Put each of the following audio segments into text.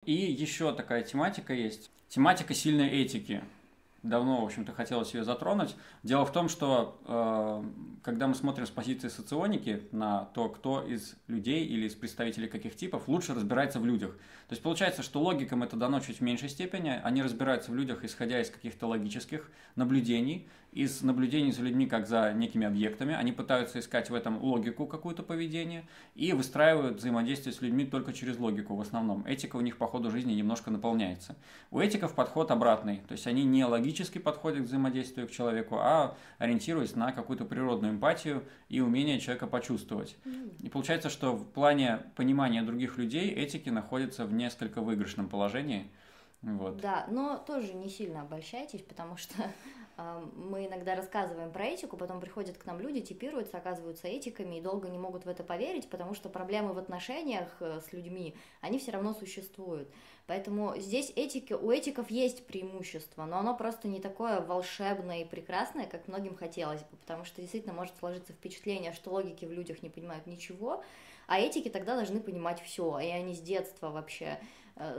И еще такая тематика есть. Тематика сильной этики. Давно, в общем-то, хотелось ее затронуть. Дело в том, что когда мы смотрим с позиции соционики на то, кто из людей или из представителей каких типов лучше разбирается в людях. То есть получается, что логикам это дано чуть в меньшей степени. Они разбираются в людях, исходя из каких-то логических наблюдений, из наблюдений за людьми как за некими объектами. Они пытаются искать в этом логику какую-то поведения и выстраивают взаимодействие с людьми только через логику в основном. Этика у них по ходу жизни немножко наполняется. У этиков подход обратный, то есть они не логически подходят к взаимодействию к человеку, а ориентируясь на какую-то природную эмпатию и умение человека почувствовать. И получается, что в плане понимания других людей этики находятся в несколько выигрышном положении. Вот. Да, но тоже не сильно обольщайтесь, потому что мы иногда рассказываем про этику, потом приходят к нам люди, типируются, оказываются этиками и долго не могут в это поверить, потому что проблемы в отношениях с людьми, они все равно существуют. Поэтому здесь у этиков есть преимущество, но оно просто не такое волшебное и прекрасное, как многим хотелось бы, потому что действительно может сложиться впечатление, что логики в людях не понимают ничего, а этики тогда должны понимать все, и они с детства вообще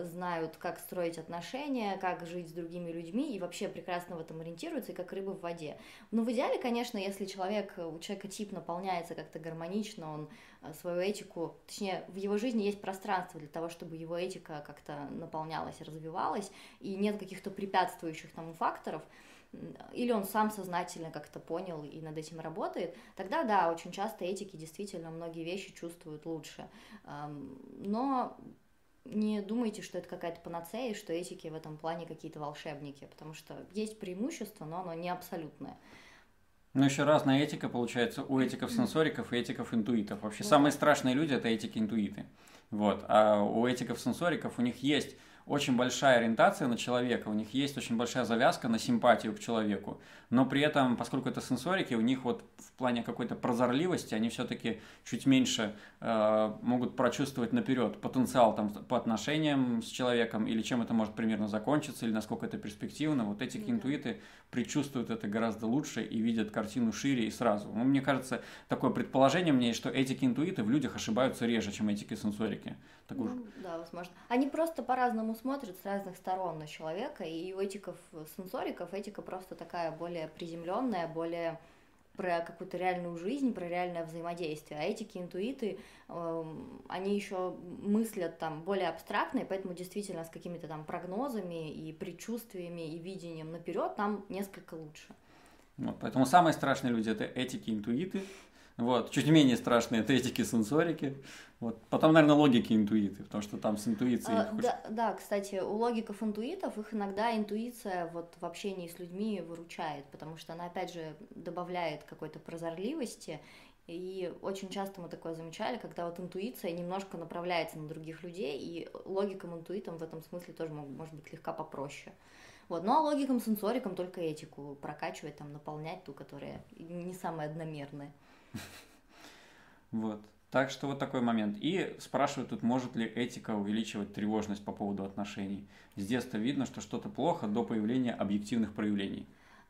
знают, как строить отношения, как жить с другими людьми и вообще прекрасно в этом ориентируются, и как рыбы в воде. Но в идеале, конечно, если у человека тип наполняется как-то гармонично, он свою этику, точнее, в его жизни есть пространство для того, чтобы его этика как-то наполнялась, развивалась, и нет каких-то препятствующих тому факторов, или он сам сознательно как-то понял и над этим работает, тогда да, очень часто этики действительно многие вещи чувствуют лучше. Но не думайте, что это какая-то панацея, и что этики в этом плане какие-то волшебники, потому что есть преимущество, но оно не абсолютное. Но еще разная этика получается у этиков-сенсориков и этиков-интуитов. Вообще Ну самые да. страшные люди – это этики-интуиты. Вот. А у этиков-сенсориков у них есть очень большая ориентация на человека, у них есть очень большая завязка на симпатию к человеку, но при этом, поскольку это сенсорики, у них вот в плане какой-то прозорливости они все-таки чуть меньше могут прочувствовать наперед потенциал там, по отношениям с человеком или чем это может примерно закончиться, или насколько это перспективно. Вот Ну да. этики-интуиты предчувствуют это гораздо лучше и видят картину шире и сразу. Ну, мне кажется, такое предположение мне, что этики-интуиты в людях ошибаются реже, чем этики-сенсорики. Так уж. Ну, да, возможно. Они просто по-разному смотрят с разных сторон на человека, и у этиков сенсориков этика просто такая более приземленная, более про какую-то реальную жизнь, про реальное взаимодействие. А этики, интуиты, они еще мыслят там более абстрактно, и поэтому действительно с какими-то там прогнозами и предчувствиями и видением наперед нам несколько лучше. Вот, поэтому самые страшные люди – это этики-интуиты. Вот. Чуть менее страшные – это этики-сенсорики. Вот. Потом, наверное, логики-интуиты, потому что там с интуицией Да, да, кстати, у логиков-интуитов их иногда интуиция вот в общении с людьми выручает, потому что она, опять же, добавляет какой-то прозорливости, и очень часто мы такое замечали, когда вот интуиция немножко направляется на других людей, и логикам-интуитам в этом смысле тоже может быть слегка попроще. Вот. Ну а логикам-сенсорикам только этику прокачивать, там, наполнять ту, которая не самая одномерная. Вот. Так что вот такой момент. И спрашивают тут, может ли этика увеличивать тревожность по поводу отношений. С детства видно, что что-то плохо до появления объективных проявлений.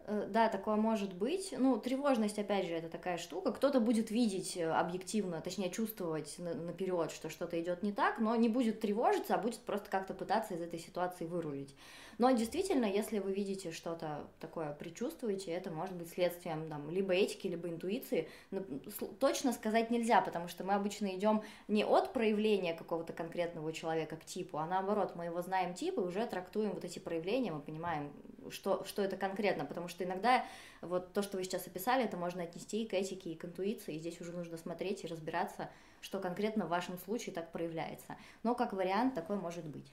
Да, такое может быть. Ну, тревожность, опять же, это такая штука. Кто-то будет видеть объективно, точнее, чувствовать наперед, что что-то идет не так, но не будет тревожиться, а будет просто как-то пытаться из этой ситуации вырулить. Но действительно, если вы видите что-то такое, предчувствуете, это может быть следствием там, либо этики, либо интуиции. Но точно сказать нельзя, потому что мы обычно идем не от проявления какого-то конкретного человека к типу, а наоборот, мы его знаем тип и уже трактуем вот эти проявления, мы понимаем, что это конкретно, потому что иногда вот то, что вы сейчас описали, это можно отнести и к этике, и к интуиции, и здесь уже нужно смотреть и разбираться, что конкретно в вашем случае так проявляется. Но как вариант такой может быть.